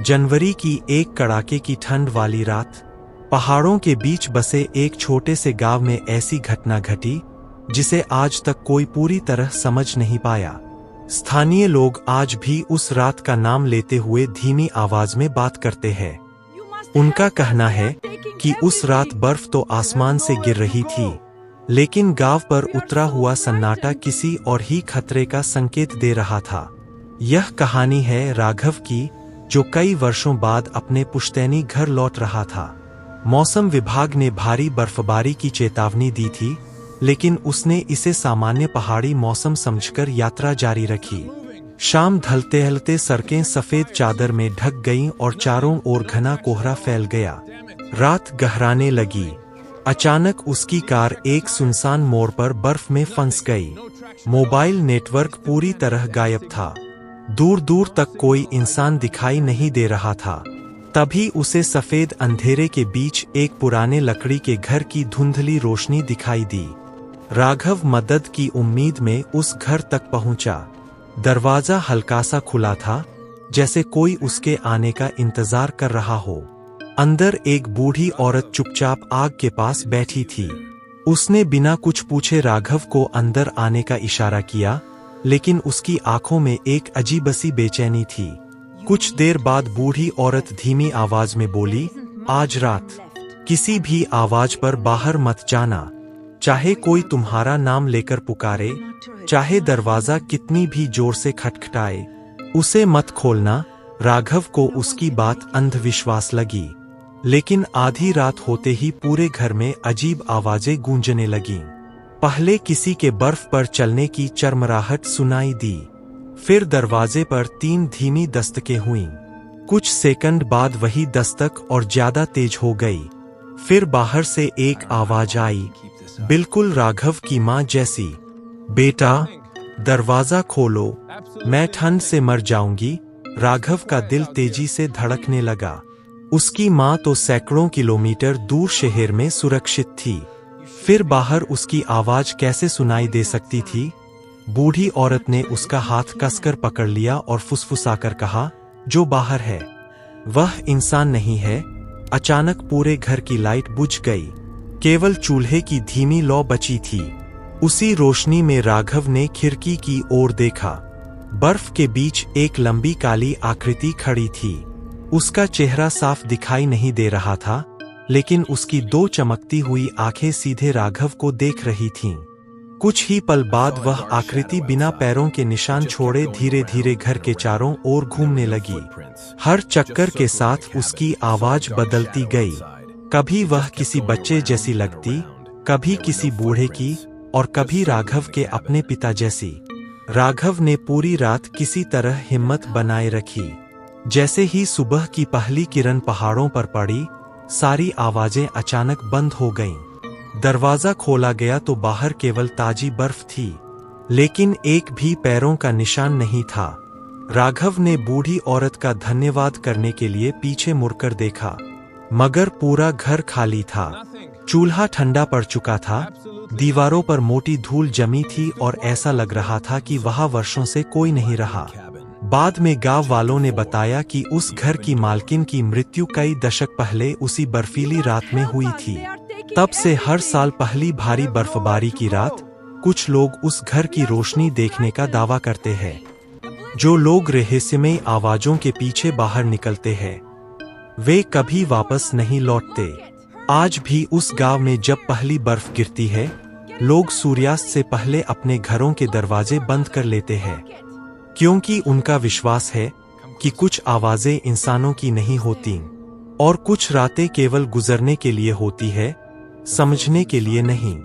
जनवरी की एक कड़ाके की ठंड वाली रात पहाड़ों के बीच बसे एक छोटे से गांव में ऐसी घटना घटी जिसे आज तक कोई पूरी तरह समझ नहीं पाया। स्थानीय लोग आज भी उस रात का नाम लेते हुए धीमी आवाज में बात करते हैं। उनका कहना है कि उस रात बर्फ तो आसमान से गिर रही थी, लेकिन गांव पर उतरा हुआ सन्नाटा किसी और ही खतरे का संकेत दे रहा था। यह कहानी है राघव की, जो कई वर्षों बाद अपने पुश्तैनी घर लौट रहा था। मौसम विभाग ने भारी बर्फबारी की चेतावनी दी थी, लेकिन उसने इसे सामान्य पहाड़ी मौसम समझकर यात्रा जारी रखी। शाम ढलते ढलते सड़कें सफेद चादर में ढक गईं और चारों ओर घना कोहरा फैल गया। रात गहराने लगी। अचानक उसकी कार एक सुनसान मोड़ पर बर्फ में फंस गई। मोबाइल नेटवर्क पूरी तरह गायब था। दूर दूर तक कोई इंसान दिखाई नहीं दे रहा था। तभी उसे सफेद अंधेरे के बीच एक पुराने लकड़ी के घर की धुंधली रोशनी दिखाई दी। राघव मदद की उम्मीद में उस घर तक पहुंचा। दरवाजा हल्का सा खुला था, जैसे कोई उसके आने का इंतजार कर रहा हो। अंदर एक बूढ़ी औरत चुपचाप आग के पास बैठी थी। उसने बिना कुछ पूछे राघव को अंदर आने का इशारा किया, लेकिन उसकी आंखों में एक अजीब-सी बेचैनी थी। कुछ देर बाद बूढ़ी औरत धीमी आवाज में बोली, आज रात किसी भी आवाज पर बाहर मत जाना। चाहे कोई तुम्हारा नाम लेकर पुकारे, चाहे दरवाजा कितनी भी जोर से खटखटाए, उसे मत खोलना। राघव को उसकी बात अंधविश्वास लगी, लेकिन आधी रात होते ही पूरे घर में अजीब आवाजें गूंजने लगीं। पहले किसी के बर्फ पर चलने की चरमराहट सुनाई दी, फिर दरवाजे पर 3 धीमी दस्तकें हुईं। कुछ सेकंड बाद वही दस्तक और ज्यादा तेज हो गई। फिर बाहर से एक आवाज आई, बिल्कुल राघव की मां जैसी, बेटा दरवाजा खोलो, मैं ठंड से मर जाऊंगी। राघव का दिल तेजी से धड़कने लगा। उसकी मां तो सैकड़ों किलोमीटर दूर शहर में सुरक्षित थी, फिर बाहर उसकी आवाज कैसे सुनाई दे सकती थी? बूढ़ी औरत ने उसका हाथ कसकर पकड़ लिया और फुसफुसाकर कहा, जो बाहर है वह इंसान नहीं है। अचानक पूरे घर की लाइट बुझ गई। केवल चूल्हे की धीमी लौ बची थी। उसी रोशनी में राघव ने खिड़की की ओर देखा। बर्फ के बीच एक लंबी काली आकृति खड़ी थी। उसका चेहरा साफ दिखाई नहीं दे रहा था, लेकिन उसकी 2 चमकती हुई आंखें सीधे राघव को देख रही थीं। कुछ ही पल बाद वह आकृति बिना पैरों के निशान छोड़े धीरे धीरे घर के चारों ओर घूमने लगी। हर चक्कर के साथ उसकी आवाज बदलती गई। कभी वह किसी बच्चे जैसी लगती, कभी किसी बूढ़े की, और कभी राघव के अपने पिता जैसी। राघव ने पूरी रात किसी तरह हिम्मत बनाए रखी। जैसे ही सुबह की पहली किरण पहाड़ों पर पड़ी, सारी आवाजें अचानक बंद हो गईं। दरवाजा खोला गया तो बाहर केवल ताजी बर्फ थी, लेकिन एक भी पैरों का निशान नहीं था। राघव ने बूढ़ी औरत का धन्यवाद करने के लिए पीछे मुड़कर देखा, मगर पूरा घर खाली था। चूल्हा ठंडा पड़ चुका था, दीवारों पर मोटी धूल जमी थी और ऐसा लग रहा था कि वहां वर्षों से कोई नहीं रहा। बाद में गांव वालों ने बताया कि उस घर की मालकिन की मृत्यु कई दशक पहले उसी बर्फीली रात में हुई थी। तब से हर साल पहली भारी बर्फबारी की रात कुछ लोग उस घर की रोशनी देखने का दावा करते हैं। जो लोग रहस्यमय आवाजों के पीछे बाहर निकलते हैं, वे कभी वापस नहीं लौटते। आज भी उस गांव में जब पहली बर्फ गिरती है, लोग सूर्यास्त से पहले अपने घरों के दरवाजे बंद कर लेते हैं, क्योंकि उनका विश्वास है कि कुछ आवाजें इंसानों की नहीं होती, और कुछ रातें केवल गुजरने के लिए होती है, समझने के लिए नहीं।